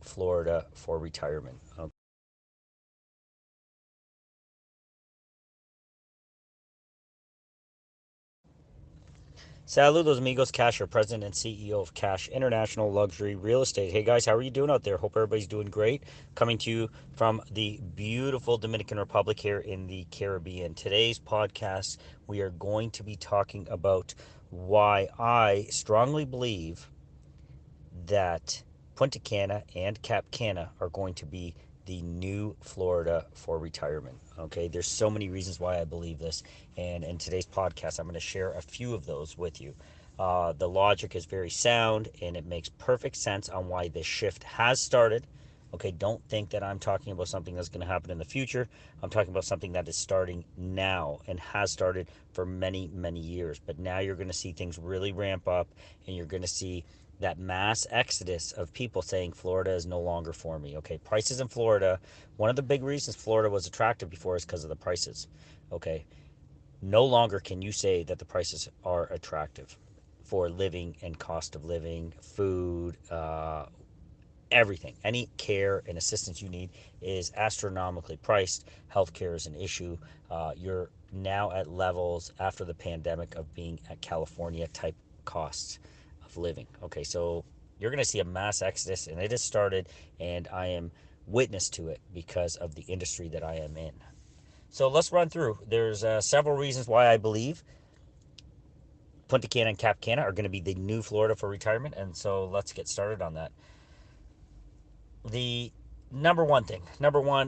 Florida for retirement. Saludos amigos, Cash, your president and CEO of Cash International Luxury Real Estate. Hey guys, how are you doing out there? Hope everybody's doing great. Coming to you from the beautiful Dominican Republic here in the Caribbean. Today's podcast, we are going to be talking about why I strongly believe that Punta Cana and Cap Cana are going to be the new Florida for retirement. Okay, there's so many reasons why I believe this, and in today's podcast, I'm going to share a few of those with you. The logic is very sound, and it makes perfect sense on why this shift has started. Okay, don't think that I'm talking about something that's going to happen in the future. I'm talking about something that is starting now and has started for many, many years. But now you're going to see things really ramp up, and you're going to see that mass exodus of people saying Florida is no longer for me. Okay, prices in Florida, one of the big reasons Florida was attractive before is because of the prices. Okay, no longer can you say that the prices are attractive for living and cost of living, food, everything. Any care and assistance you need is astronomically priced. Healthcare is an issue. You're now at levels after the pandemic of being at California type costs of living. Okay, so you're going to see a mass exodus, and it has started, and I am witness to it because of the industry that I am in. So let's run through. There's several reasons why I believe Punta Cana and Cap Cana are going to be the new Florida for retirement, and so let's get started on that. The number one,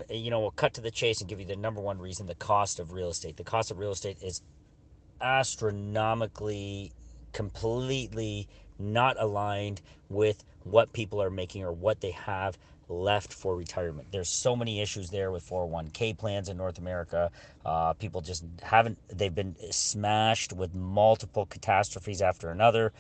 we'll cut to the chase and give you the number one reason: the cost of real estate. The cost of real estate is astronomically, completely not aligned with what people are making or what they have left for retirement. There's so many issues there with 401k plans in North America. People just haven't, they've been smashed with multiple catastrophes after another,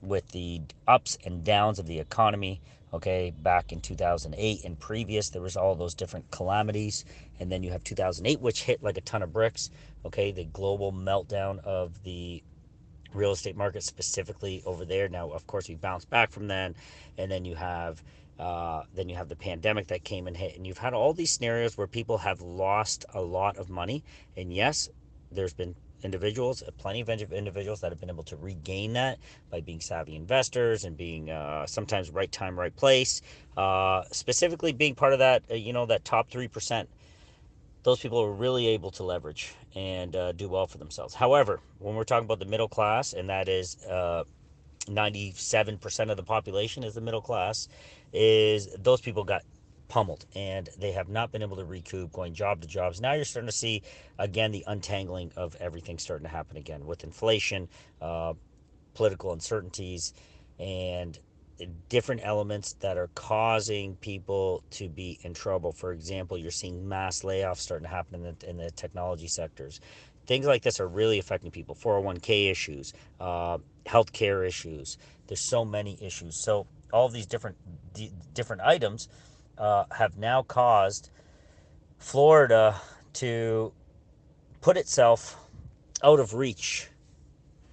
with the ups and downs of the economy. Okay, back in 2008 and previous, there was all those different calamities, and then you have 2008, which hit like a ton of bricks. Okay, the global meltdown of the real estate market specifically over there. Now, of course, we bounced back from then, and then you have the pandemic that came and hit, and you've had all these scenarios where people have lost a lot of money. And yes, there's been plenty of individuals that have been able to regain that by being savvy investors and being sometimes right time, right place. Specifically, being part of that, that top 3%. Those people are really able to leverage and do well for themselves. However, when we're talking about the middle class, and that is 97% of the population is the middle class, is those people got pummeled and they have not been able to recoup, going job to jobs. Now you're starting to see again the untangling of everything starting to happen again with inflation, political uncertainties, and different elements that are causing people to be in trouble. For example, you're seeing mass layoffs starting to happen in the technology sectors. Things like this are really affecting people. 401k issues, healthcare issues. There's so many issues. So all of these different items have now caused Florida to put itself out of reach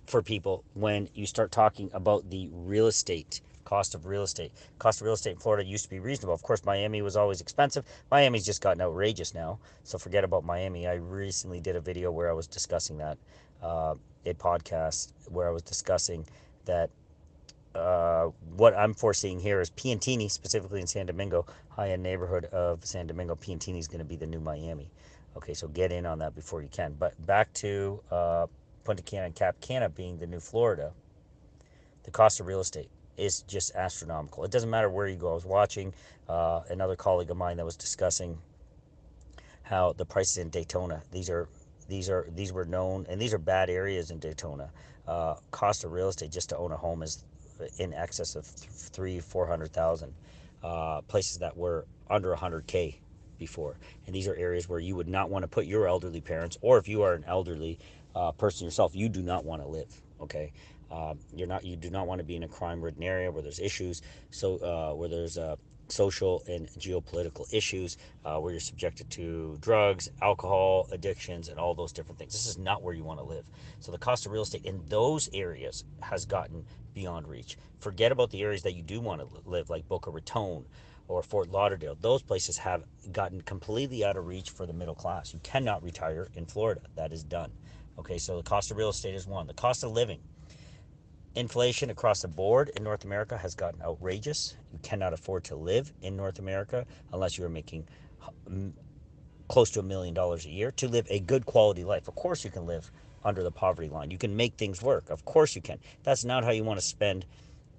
for people when you start talking about the real estate cost of real estate. Cost of real estate in Florida used to be reasonable. Of course, Miami was always expensive. Miami's just gotten outrageous now, so forget about Miami. I recently did a video where I was discussing that, a podcast where I was discussing that what I'm foreseeing here is Piantini, specifically in San Domingo, high-end neighborhood of San Domingo. Piantini is going to be the new Miami. Okay, so get in on that before you can. But back to Punta Cana and Cap Cana being the new Florida, the cost of real estate is just astronomical. It doesn't matter where you go. I was watching another colleague of mine that was discussing how the prices in Daytona. These were known, and these are bad areas in Daytona. Cost of real estate just to own a home is in excess of 300,000-400,000. Places that were under 100K before, and these are areas where you would not want to put your elderly parents, or if you are an elderly person yourself, you do not want to live. Okay, You do not want to be in a crime-ridden area where there's issues, so where there's social and geopolitical issues, where you're subjected to drugs, alcohol addictions, and all those different things. This is not where you want to live. So the cost of real estate in those areas has gotten beyond reach. Forget about the areas that you do want to live, like Boca Raton or Fort Lauderdale. Those places have gotten completely out of reach for the middle class. You cannot retire in Florida. That is done. Okay, so the cost of real estate is one. The cost of living, inflation across the board in North America has gotten outrageous. You cannot afford to live in North America unless you are making close to $1 million a year to live a good quality life. Of course, you can live under the poverty line. You can make things work. Of course, you can. That's not how you want to spend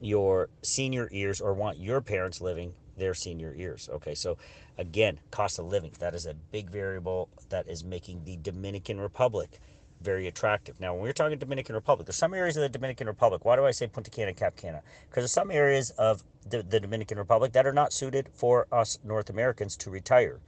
your senior years or want your parents living their senior years. Okay, so again, cost of living, that is a big variable that is making the Dominican Republic very attractive. Now, when we're talking Dominican Republic, there's some areas of the Dominican Republic. Why do I say Punta Cana, Cap Cana? Because there's some areas of the Dominican Republic that are not suited for us North Americans to retire.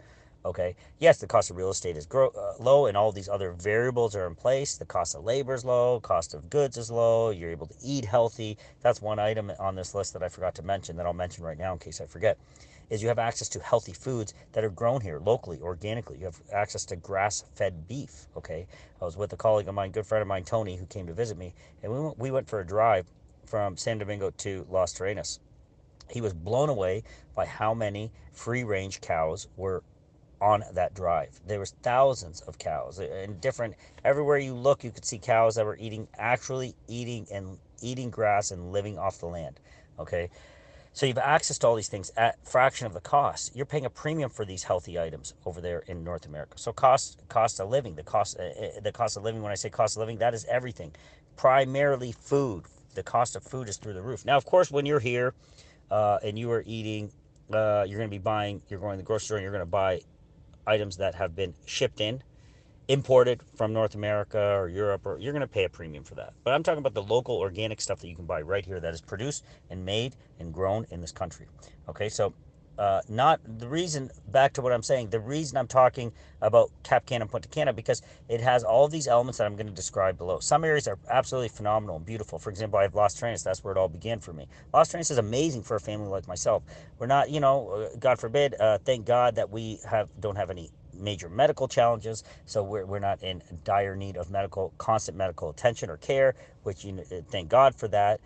Okay. Yes, the cost of real estate is low, and all these other variables are in place. The cost of labor is low. Cost of goods is low. You're able to eat healthy. That's one item on this list that I forgot to mention that I'll mention right now in case I forget. Is you have access to healthy foods that are grown here locally, organically. You have access to grass-fed beef. Okay. I was with a colleague of mine, good friend of mine, Tony, who came to visit me, and we went for a drive from San Domingo to Las Terrenas. He was blown away by how many free-range cows were on that drive. There was thousands of cows in different, everywhere you look you could see cows that were actually eating grass and living off the land. Okay, so you have access to all these things at a fraction of the cost. You're paying a premium for these healthy items over there in North America. So cost of living, the cost of living, when I say cost of living, that is everything, primarily food. The cost of food is through the roof. Now, of course, when you're here and you are eating, you're going to be buying, you're going to the grocery store and you're going to buy items that have been shipped in, imported from North America or Europe, or you're going to pay a premium for that. But I'm talking about the local organic stuff that you can buy right here that is produced and made and grown in this country. Okay, so not the reason, back to what I'm saying, the reason I'm talking about Cap Cana and Punta Cana, because it has all of these elements that I'm going to describe below. Some areas are absolutely phenomenal and beautiful. For example, I have Las Terrenas. That's where it all began for me. Las Terrenas is amazing for a family like myself. We're not, God forbid, thank God that we don't have any major medical challenges, so we're not in dire need of constant medical attention or care, which thank God for that.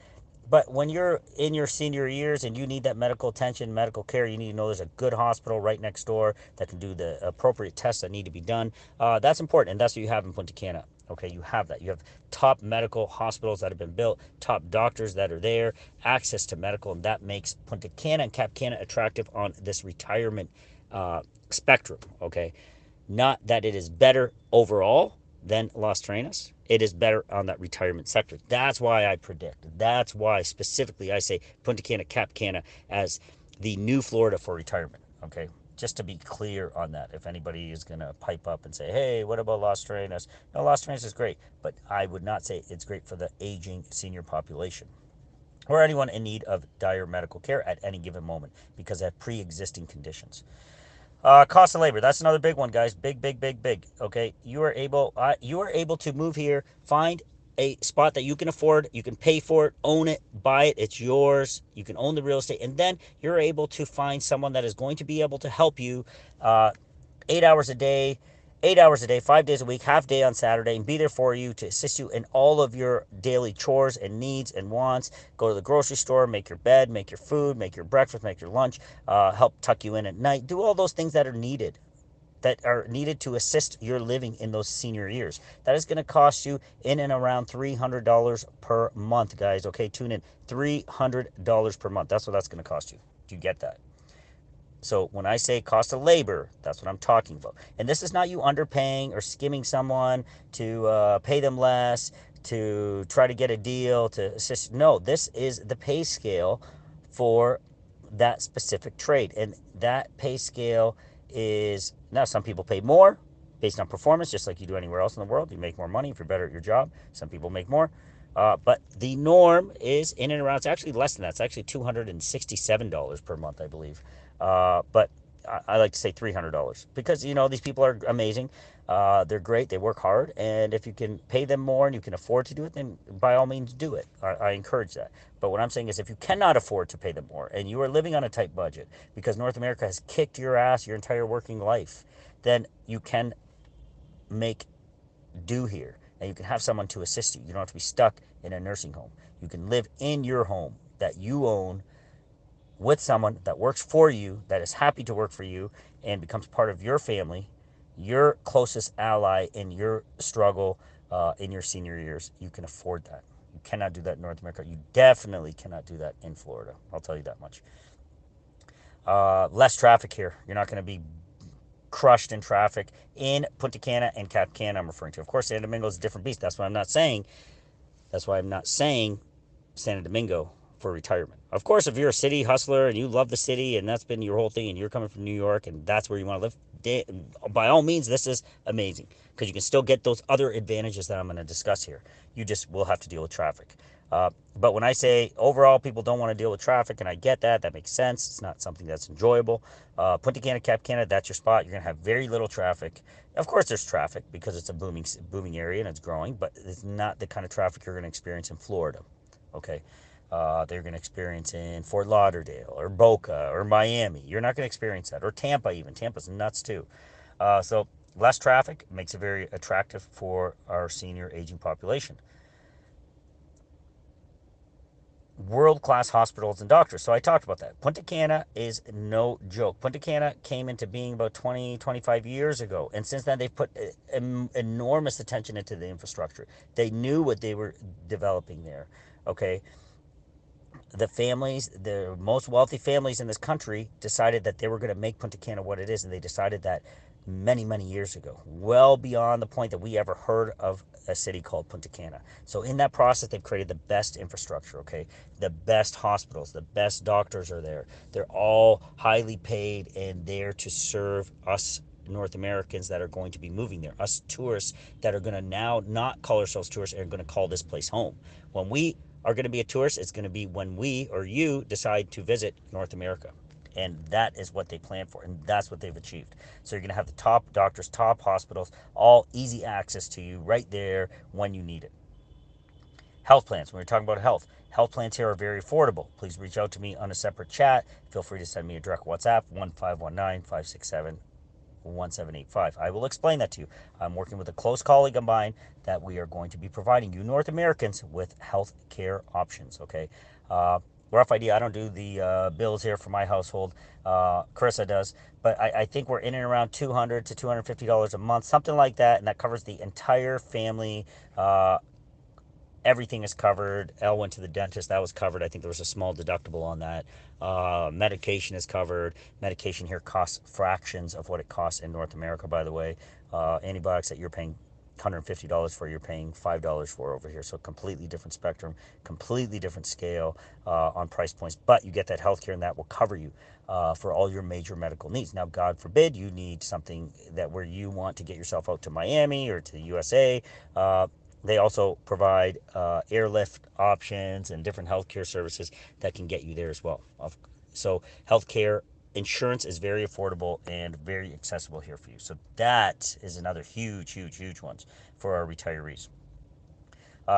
But when you're in your senior years and you need that medical attention, medical care, you need to know there's a good hospital right next door that can do the appropriate tests that need to be done. That's important, and that's what you have in Punta Cana. Okay, you have that. You have top medical hospitals that have been built, top doctors that are there, access to medical, and that makes Punta Cana and Cap Cana attractive on this retirement spectrum. Okay, not that it is better overall than Las Terrenas. It is better on that retirement sector. That's why I predict. That's why specifically I say Punta Cana, Cap Cana as the new Florida for retirement. Okay, just to be clear on that. If anybody is going to pipe up and say, hey, what about Las Terrenas? No, Las Terrenas is great, but I would not say it's great for the aging senior population or anyone in need of dire medical care at any given moment because they have pre-existing conditions. Cost of labor. That's another big one, guys. Big, big, big, big. Okay, you are able to move here, find a spot that you can afford, you can pay for it, own it, buy it, it's yours. You can own the real estate, and then you're able to find someone that is going to be able to help you, uh, 8 hours a day, 8 hours a day, 5 days a week, half day on Saturday, and be there for you to assist you in all of your daily chores and needs and wants. Go to the grocery store, make your bed, make your food, make your breakfast, make your lunch, help tuck you in at night. Do all those things that are needed to assist your living in those senior years. That is going to cost you in and around $300 per month, guys. Okay, tune in. $300 per month. That's what that's going to cost you. Do you get that? So when I say cost of labor, that's what I'm talking about. And this is not you underpaying or skimming someone to pay them less, to try to get a deal, to assist. No, this is the pay scale for that specific trade. And that pay scale is, now some people pay more based on performance, just like you do anywhere else in the world. You make more money if you're better at your job. Some people make more. But the norm is in and around, it's actually less than that. It's actually $267 per month, I believe. But I like to say $300 because these people are amazing. They're great. They work hard, and if you can pay them more and you can afford to do it, then by all means do it. I encourage that. But what I'm saying is, if you cannot afford to pay them more and you are living on a tight budget because North America has kicked your ass your entire working life, then you can make do here, and you can have someone to assist you. You don't have to be stuck in a nursing home. You can live in your home that you own with someone that works for you, that is happy to work for you, and becomes part of your family, your closest ally in your struggle in your senior years. You can afford that. You cannot do that in North America. You definitely cannot do that in Florida. I'll tell you that much. Less traffic here. You're not going to be crushed in traffic in Punta Cana and Cap Cana. I'm referring to. Of course, Santo Domingo is a different beast. That's why I'm not saying. That's why I'm not saying Santo Domingo for retirement. Of course, if you're a city hustler and you love the city and that's been your whole thing and you're coming from New York and that's where you want to live, by all means, this is amazing because you can still get those other advantages that I'm going to discuss here. You just will have to deal with traffic. But when I say overall people don't want to deal with traffic, and I get that, that makes sense. It's not something that's enjoyable. Punta Cana, Cap Cana, that's your spot. You're going to have very little traffic. Of course, there's traffic because it's a booming area and it's growing, but it's not the kind of traffic you're going to experience in Florida. Okay. They're going to experience in Fort Lauderdale or Boca or Miami. You're not going to experience that. Or Tampa even. Tampa's nuts too. So less traffic makes it very attractive for our senior aging population. World-class hospitals and doctors. So I talked about that. Punta Cana is no joke. Punta Cana came into being about 20, 25 years ago. And since then, they've put enormous attention into the infrastructure. They knew what they were developing there. Okay. The most wealthy families in this country decided that they were going to make Punta Cana what it is. And they decided that many, many years ago, well beyond the point that we ever heard of a city called Punta Cana. So in that process, they've created the best infrastructure, okay? The best hospitals, the best doctors are there. They're all highly paid and there to serve us North Americans that are going to be moving there, us tourists that are going to now not call ourselves tourists and are going to call this place home. When we are going to be a tourist, it's going to be when we or you decide to visit North America. And that is what they plan for, and that's what they've achieved. So you're going to have the top doctors, top hospitals, all easy access to you right there when you need it. Health plans. When we're talking about health plans here are very affordable. Please reach out to me on a separate chat. Feel free to send me a direct WhatsApp, 1-519-567-1785. I will explain that to you. I'm working with a close colleague of mine that we are going to be providing you North Americans with health care options, okay? Rough idea, I don't do the bills here for my household. Carissa does. But I think we're in and around $200 to $250 a month, something like that, and that covers the entire family. Everything is covered. Elle went to the dentist. That was covered. I think there was a small deductible on that. Medication is covered. Medication here costs fractions of what it costs in North America, by the way. Antibiotics that you're paying $150 for, you're paying $5 for over here. So completely different spectrum, completely different scale on price points. But you get that health care, and that will cover you for all your major medical needs. Now, God forbid you need something that where you want to get yourself out to Miami or to the USA. They also provide airlift options and different healthcare services that can get you there as well. So healthcare insurance is very affordable and very accessible here for you. So that is another huge one for our retirees.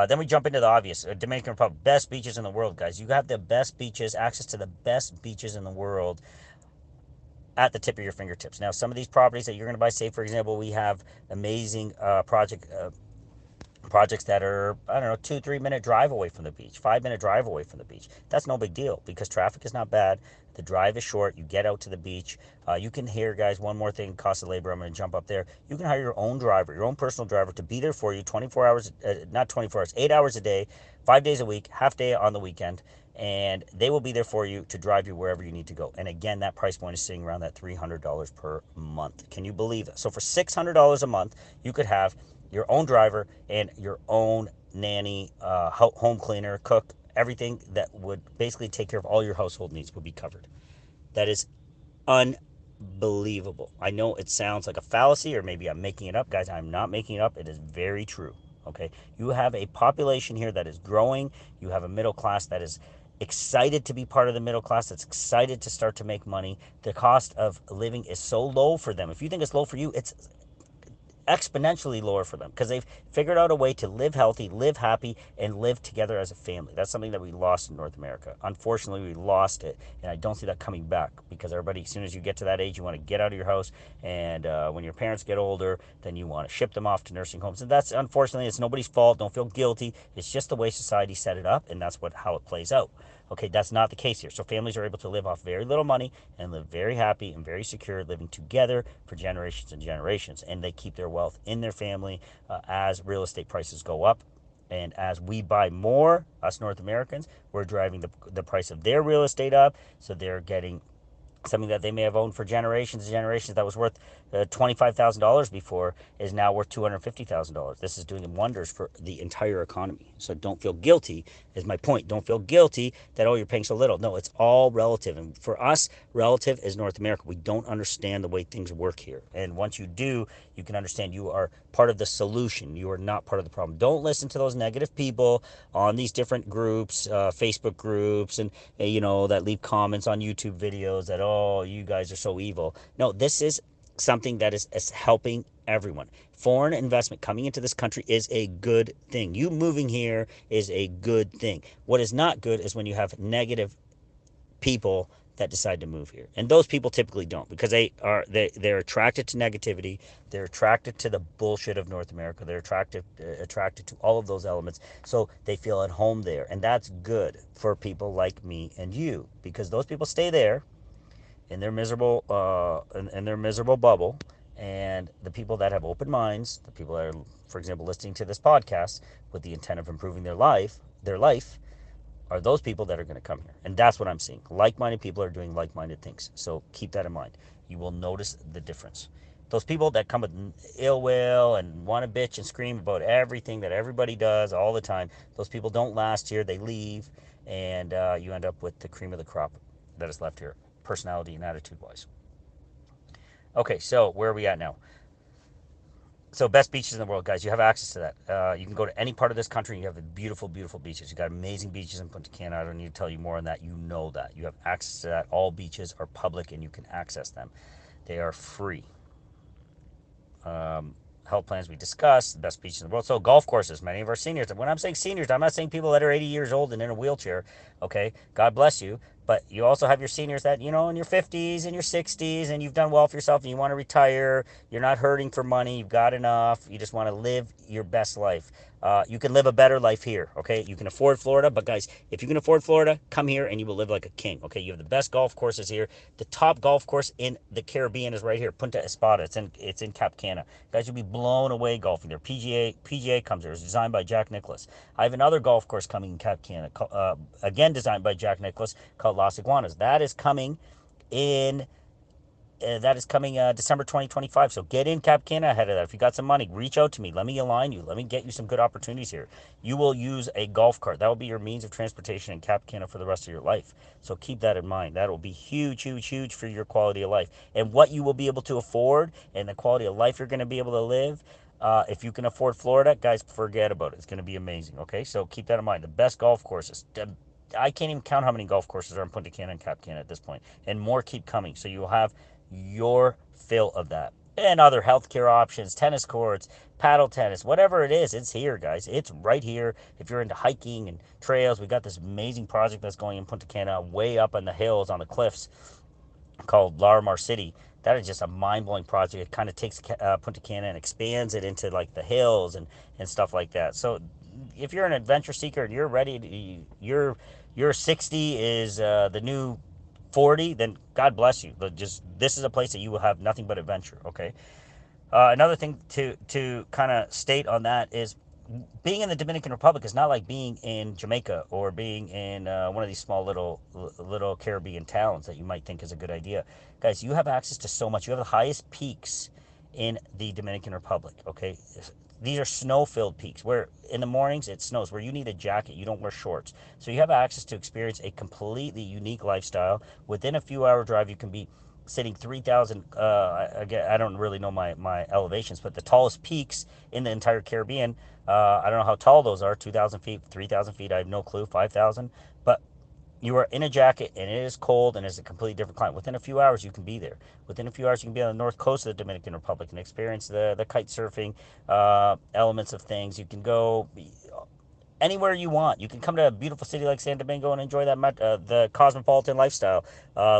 Then we jump into the obvious. Dominican Republic, best beaches in the world, guys. You have the best beaches, access to the best beaches in the world at the tip of your fingertips. Now, some of these properties that you're going to buy, say, for example, we have amazing projects that are, I don't know, 2-3 minute drive away from the beach, 5 minute drive away from the beach. That's no big deal because traffic is not bad. The drive is short. You get out to the beach. You can hear, guys, one more thing, cost of labor. I'm going to jump up there. You can hire your own driver, your own personal driver to be there for you 24 hours, not 24 hours, 8 hours a day, 5 days a week, half day on the weekend. And they will be there for you to drive you wherever you need to go. And again, that price point is sitting around that $300 per month. Can you believe that? So for $600 a month, you could have your own driver and your own nanny, home cleaner, cook, everything that would basically take care of all your household needs would be covered. That is unbelievable. I know it sounds like a fallacy or maybe I'm making it up. Guys, I'm not making it up. It is very true. Okay. You have a population here that is growing. You have a middle class that is excited to be part of the middle class, that's excited to start to make money. The cost of living is so low for them. If you think it's low for you, it's exponentially lower for them because they've figured out a way to live healthy, live happy, and live together as a family. That's something that we lost in North America. Unfortunately, we lost it, and I don't see that coming back because everybody, as soon as you get to that age, you want to get out of your house, and when your parents get older, then you want to ship them off to nursing homes, and that's, unfortunately, it's nobody's fault. Don't feel guilty. It's just the way society set it up, and that's how it plays out. Okay, that's not the case here. So families are able to live off very little money and live very happy and very secure, living together for generations and generations. And they keep their wealth in their family as real estate prices go up. And as we buy more, us North Americans, we're driving the price of their real estate up. So they're getting something that they may have owned for generations and generations that was worth $25,000 before is now worth $250,000. This is doing wonders for the entire economy. So don't feel guilty, is my point. Don't feel guilty that, oh, you're paying so little. No, it's all relative. And for us, relative is North America. We don't understand the way things work here. And once you do, you can understand you are part of the solution. You are not part of the problem. Don't listen to those negative people on these different groups, Facebook groups, and that leave comments on YouTube videos that, oh, you guys are so evil. No, this is something that is helping everyone. Foreign investment coming into this country is a good thing. You moving here is a good thing. What is not good is when you have negative people that decide to move here, and those people typically don't, because they're attracted to negativity. They're attracted to the bullshit of North America. They're attracted to all of those elements, so they feel at home there, and that's good for people like me and you, because those people stay there in their miserable in their miserable bubble. And the people that have open minds, the people that are, for example, listening to this podcast with the intent of improving their life, are those people that are going to come here. And that's what I'm seeing. Like-minded people are doing like-minded things. So keep that in mind. You will notice the difference. Those people that come with ill will and want to bitch and scream about everything that everybody does all the time, those people don't last here. They leave, and you end up with the cream of the crop that is left here, personality and attitude-wise. Okay, so where are we at now? So best beaches in the world, guys. You have access to that. You can go to any part of this country and you have beautiful, beautiful beaches. You got amazing beaches in Punta Cana. I don't need to tell you more on that. You know that. You have access to that. All beaches are public and you can access them. They are free. Health plans we discussed, the best beaches in the world. So golf courses, many of our seniors. When I'm saying seniors, I'm not saying people that are 80 years old and in a wheelchair. Okay, God bless you. But you also have your seniors that, in your 50s and your 60s, and you've done well for yourself and you want to retire. You're not hurting for money. You've got enough. You just want to live your best life. You can live a better life here, okay? You can afford Florida, but guys, if you can afford Florida, come here and you will live like a king, okay? You have the best golf courses here. The top golf course in the Caribbean is right here, Punta Espada. It's in Cap Cana. Guys, you'll be blown away golfing there. PGA comes there. It's designed by Jack Nicklaus. I have another golf course coming in Cap Cana, again designed by Jack Nicklaus, called Las Iguanas. In that is coming December 2025. So get in Cap Cana ahead of that. If you got some money, reach out to me. Let me align you. Let me get you some good opportunities here. You will use a golf cart. That will be your means of transportation in Cap Cana for the rest of your life. So keep that in mind. That will be huge, huge, huge for your quality of life. And what you will be able to afford and the quality of life you're going to be able to live. If you can afford Florida, guys, forget about it. It's going to be amazing. Okay, so keep that in mind. The best golf courses. I can't even count how many golf courses are in Punta Cana and Cap Cana at this point. And more keep coming. So you will have your fill of that. And other healthcare options, tennis courts, paddle tennis, whatever it is, it's here, guys. It's right here. If you're into hiking and trails, we got this amazing project that's going in Punta Cana, way up in the hills on the cliffs, called Larimar City. That is just a mind-blowing project. It kind of takes Punta Cana and expands it into like the hills and stuff like that. So if you're an adventure seeker and you're ready your 60 is the new 40, then God bless you. But just, this is a place that you will have nothing but adventure. Okay. Another thing to kind of state on that is, being in the Dominican Republic is not like being in Jamaica or being in one of these small little Caribbean towns that you might think is a good idea. Guys, you have access to so much. You have the highest peaks in the Dominican Republic. Okay, these are snow-filled peaks where in the mornings it snows, where you need a jacket, you don't wear shorts. So you have access to experience a completely unique lifestyle. Within a few hour drive, you can be sitting 3,000, again, I don't really know my elevations, but the tallest peaks in the entire Caribbean, I don't know how tall those are, 2,000 feet, 3,000 feet, I have no clue, 5,000. But you are in a jacket and it is cold and it's a completely different climate. Within a few hours, you can be there. Within a few hours, you can be on the north coast of the Dominican Republic and experience the kite surfing elements of things. You can go anywhere you want. You can come to a beautiful city like San Domingo and enjoy that the cosmopolitan lifestyle,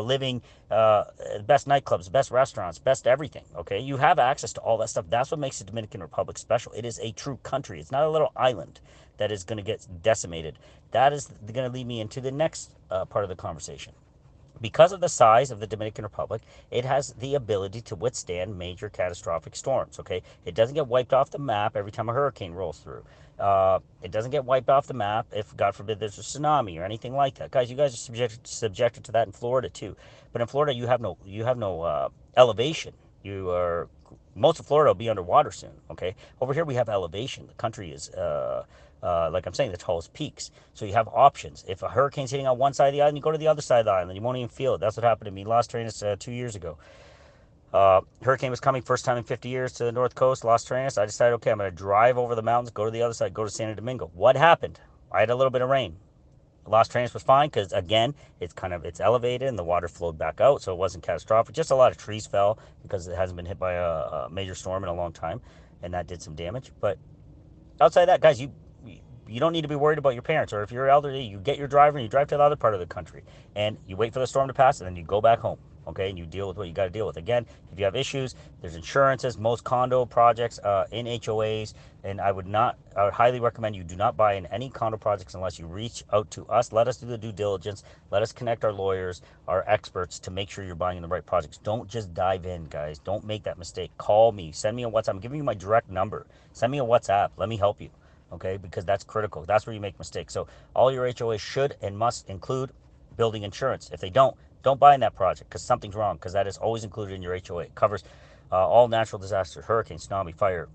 living best nightclubs, best restaurants, best everything. Okay, you have access to all that stuff. That's what makes the Dominican Republic special. It is a true country. It's not a little island that is going to get decimated. That is going to lead me into the next part of the conversation. Because of the size of the Dominican Republic, it has the ability to withstand major catastrophic storms. Okay, it doesn't get wiped off the map every time a hurricane rolls through. It doesn't get wiped off the map if, God forbid, there's a tsunami or anything like that. Guys, you guys are subjected to that in Florida too. But in Florida, you have no elevation. You are Most of Florida will be underwater soon. Okay, over here we have elevation. The country is like I'm saying, the tallest peaks. So you have options. If a hurricane's hitting on one side of the island, you go to the other side of the island. You won't even feel it. That's what happened to me. Las Terrenas 2 years ago. Hurricane was coming, first time in 50 years to the north coast, Las Terrenas. I decided, okay, I'm going to drive over the mountains, go to the other side, go to Santo Domingo. What happened? I had a little bit of rain. Las Terrenas was fine because, again, it's elevated and the water flowed back out, so it wasn't catastrophic. Just a lot of trees fell because it hasn't been hit by a major storm in a long time, and that did some damage. But outside of that, guys, you don't need to be worried about your parents, or if you're elderly, you get your driver and you drive to the other part of the country and you wait for the storm to pass and then you go back home. Okay, and you deal with what you got to deal with. Again, if you have issues, there's insurances. Most condo projects in HOAs, and I would highly recommend you do not buy in any condo projects unless you reach out to us. Let us do the due diligence. Let us connect our lawyers, our experts, to make sure you're buying in the right projects. Don't just dive in, guys. Don't make that mistake. Call me. Send me a WhatsApp. I'm giving you my direct number. Send me a WhatsApp. Let me help you. Okay, because that's critical. That's where you make mistakes. So all your HOAs should and must include building insurance. If they don't buy in that project because something's wrong, because that is always included in your HOA. It covers all natural disasters, hurricane, tsunami, fire,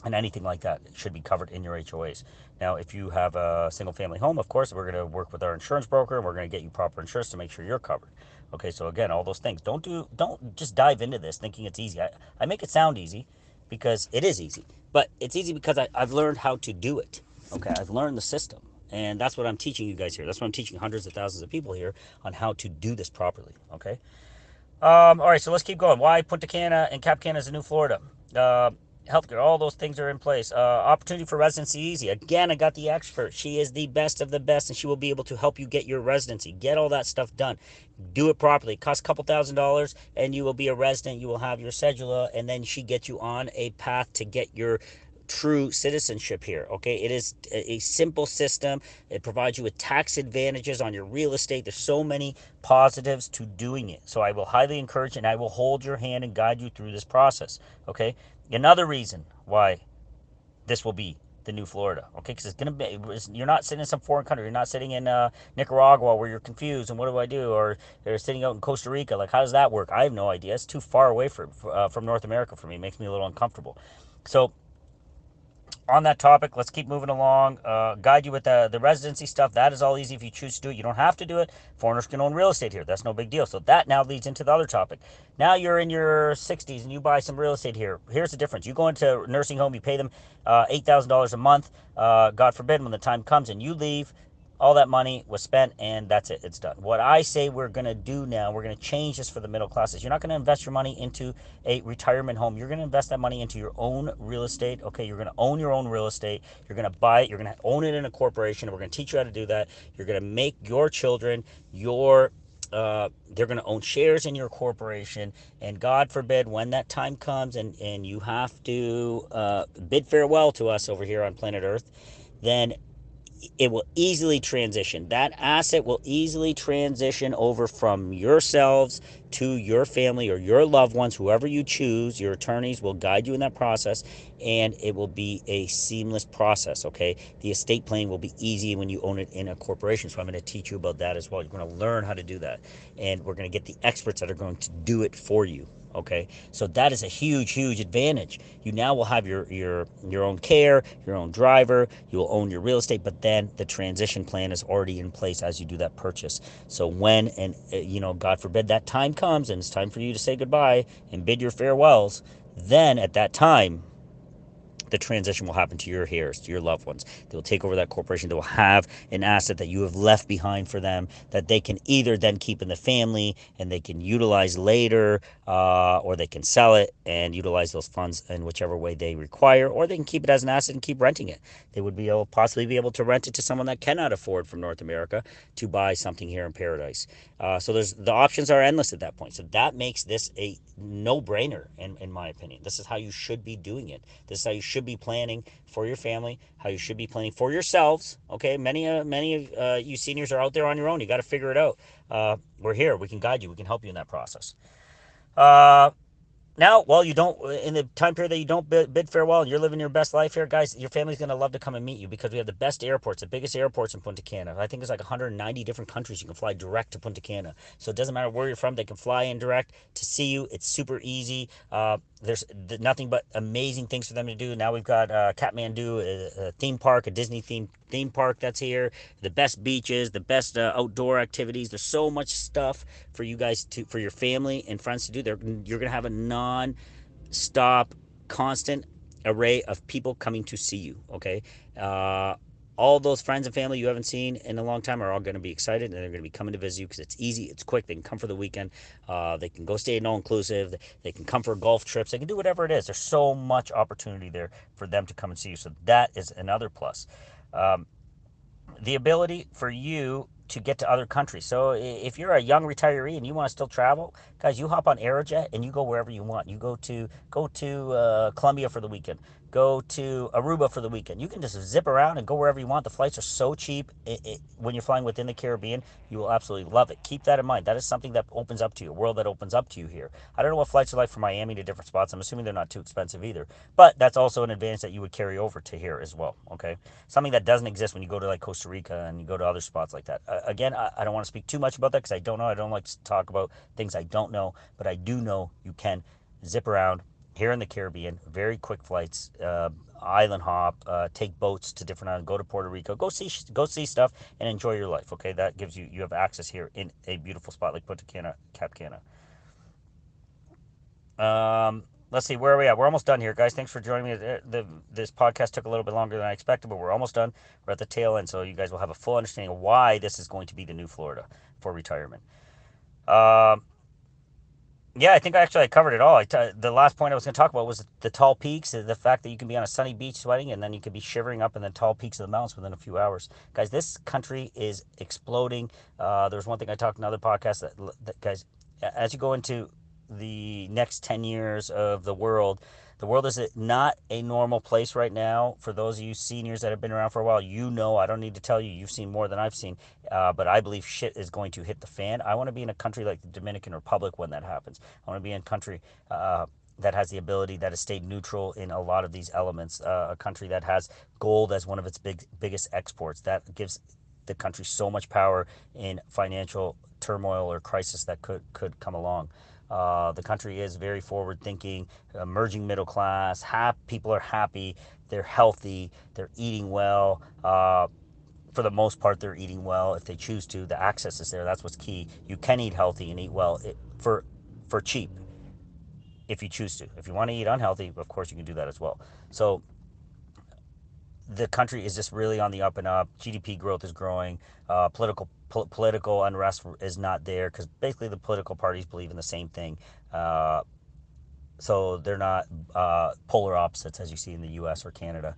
and anything like that. It should be covered in your HOAs. Now, if you have a single family home, of course, we're going to work with our insurance broker and we're going to get you proper insurance to make sure you're covered. Okay, so again, all those things. Don't just dive into this thinking it's easy. I make it sound easy because it is easy, but it's easy because I've learned how to do it. Okay, I've learned the system. And that's what I'm teaching you guys here. That's what I'm teaching hundreds of thousands of people here on how to do this properly. Okay. All right, so let's keep going. Why Punta Cana and Cap Cana is a new Florida? Healthcare, all those things are in place. Opportunity for residency easy. Again, I got the expert. She is the best of the best, and she will be able to help you get your residency. Get all that stuff done. Do it properly. It costs a couple $1,000s, and you will be a resident. You will have your cedula, and then she gets you on a path to get your true citizenship here. Okay, it is a simple system. It provides you with tax advantages on your real estate. There's so many positives to doing it, so I will highly encourage and I will hold your hand and guide you through this process. Okay, another reason why this will be the new Florida. Okay, because you're not sitting in some foreign country. You're not sitting in Nicaragua where you're confused and what do I do, or you're sitting out in Costa Rica. Like, how does that work? I have no idea. It's too far away from North America for me. It makes me a little uncomfortable. So on that topic, let's keep moving along. Guide you with the residency stuff. That is all easy if you choose to do it. You don't have to do it. Foreigners can own real estate here. That's no big deal. So that now leads into the other topic. Now you're in your 60s and you buy some real estate here. Here's the difference. You go into a nursing home, you pay them $8,000 a month. God forbid, when the time comes and you leave, all that money was spent and that's it. It's done. What I say we're going to do now, we're going to change this for the middle classes. You're not going to invest your money into a retirement home. You're going to invest that money into your own real estate. Okay, you're going to own your own real estate. You're going to buy it. You're going to own it in a corporation. We're going to teach you how to do that. You're going to make your children they're going to own shares in your corporation, and God forbid when that time comes and you have to bid farewell to us over here on planet Earth, then it will easily transition. That asset will easily transition over from yourselves to your family or your loved ones, whoever you choose. Your attorneys will guide you in that process, and it will be a seamless process, okay? The estate planning will be easy when you own it in a corporation, so I'm going to teach you about that as well. You're going to learn how to do that, and we're going to get the experts that are going to do it for you. Okay, so that is a huge advantage. You now will have your own care, your own driver, you will own your real estate, but then the transition plan is already in place as you do that purchase. So when and God forbid that time comes and it's time for you to say goodbye and bid your farewells, then at that time the transition will happen to your heirs, to your loved ones. They will take over that corporation. They will have an asset that you have left behind for them that they can either then keep in the family and they can utilize later, or they can sell it and utilize those funds in whichever way they require, or they can keep it as an asset and keep renting it. They would be able, possibly be able to rent it to someone that cannot afford from North America to buy something here in paradise. So there's the options are endless at that point. So that makes this a no-brainer, in my opinion. This is how you should be doing it. This is how you should be planning for your family, how you should be planning for yourselves. Okay, many of you seniors are out there on your own. You got to figure it out. We're here. We can guide you. We can help you in that process. Uh, Now, well, you don't, in the time period that you don't bid farewell and you're living your best life here, guys, your family's going to love to come and meet you because we have the best airports, the biggest airports in Punta Cana. I think it's like 190 different countries you can fly direct to Punta Cana. So it doesn't matter where you're from, they can fly in direct to see you. It's super easy. There's nothing but amazing things for them to do. Now we've got Kathmandu, a theme park, a Disney theme park that's here. The best beaches, the best outdoor activities. There's so much stuff for you guys to, for your family and friends to do. You're gonna have a non-stop, constant array of people coming to see you. Okay. All those friends and family you haven't seen in a long time are all going to be excited and they're going to be coming to visit you because it's easy, it's quick. They can come for the weekend. They can go stay at all inclusive. They can come for golf trips. They can do whatever it is. There's so much opportunity there for them to come and see you. So that is another plus. Um, the ability for you to get to other countries. So if you're a young retiree and you want to still travel, guys, you hop on Aerojet and you go wherever you want. You go to Colombia for the weekend. Go to Aruba for the weekend. You can just zip around and go wherever you want. The flights are so cheap. When you're flying within the Caribbean, you will absolutely love it. Keep that in mind. That is something that opens up to you, a world that opens up to you here. I don't know what flights are like from Miami to different spots. I'm assuming they're not too expensive either. But that's also an advantage that you would carry over to here as well. Okay, something that doesn't exist when you go to like Costa Rica and you go to other spots like that. Again, I don't want to speak too much about that because I don't know. I don't like to talk about things I don't know, but I do know you can zip around here in the Caribbean, very quick flights, island hop, take boats to different islands, go to Puerto Rico, go see stuff, and enjoy your life. Okay, that gives you have access here in a beautiful spot like Punta Cana, Cap Cana. Let's see, where are we at? We're almost done here, guys. Thanks for joining me. This podcast took a little bit longer than I expected, but we're almost done. We're at the tail end, so you guys will have a full understanding of why this is going to be the new Florida for retirement. Um, yeah, I think I covered it all. The last point I was going to talk about was the tall peaks, the fact that you can be on a sunny beach sweating, and then you could be shivering up in the tall peaks of the mountains within a few hours. Guys, this country is exploding. There's one thing I talked in another podcast that guys, as you go into the next 10 years of the world is not a normal place right now. For those of you seniors that have been around for a while, you know, I don't need to tell you, you've seen more than I've seen. But I believe shit is going to hit the fan. I want to be in a country like the Dominican Republic when that happens. I want to be in a country that has the ability, that has stayed neutral in a lot of these elements. A country that has gold as one of its biggest exports. That gives the country so much power in financial turmoil or crisis that could come along. The country is very forward thinking, emerging middle class. People are happy, they're healthy, they're eating well. For the most part, they're eating well if they choose to. The access is there. That's what's key. You can eat healthy and eat well for cheap if you choose to. If you want to eat unhealthy, of course you can do that as well. So the country is just really on the up and up. GDP growth is growing. Political unrest is not there because basically the political parties believe in the same thing. So they're not polar opposites as you see in the U.S. or Canada.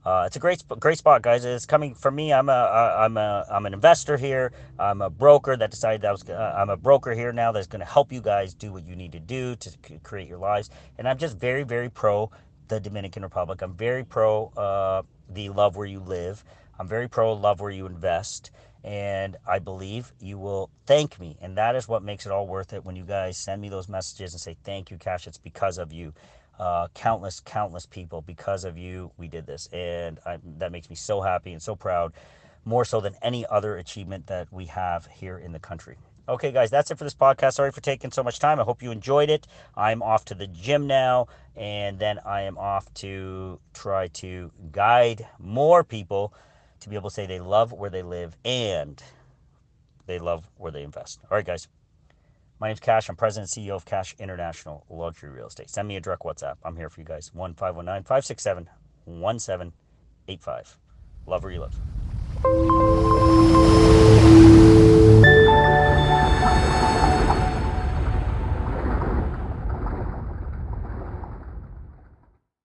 It's a great spot, guys. It's coming from me. I'm an investor here. I'm a broker that decided that I'm a broker here now that's going to help you guys do what you need to do to create your lives. And I'm just very very pro the Dominican Republic. I'm very pro the love where you live. I'm very pro love where you invest. And I believe you will thank me. And that is what makes it all worth it when you guys send me those messages and say, thank you, Cash. It's because of you. Countless people, because of you, we did this. And that makes me so happy and so proud, more so than any other achievement that we have here in the country. Okay, guys, that's it for this podcast. Sorry for taking so much time. I hope you enjoyed it. I'm off to the gym now, and then I am off to try to guide more people to be able to say they love where they live and they love where they invest. All right, guys. My name's Cash. I'm President and CEO of Cash International Luxury Real Estate. Send me a direct WhatsApp. I'm here for you guys. 1 519 567 1785. Love where you live.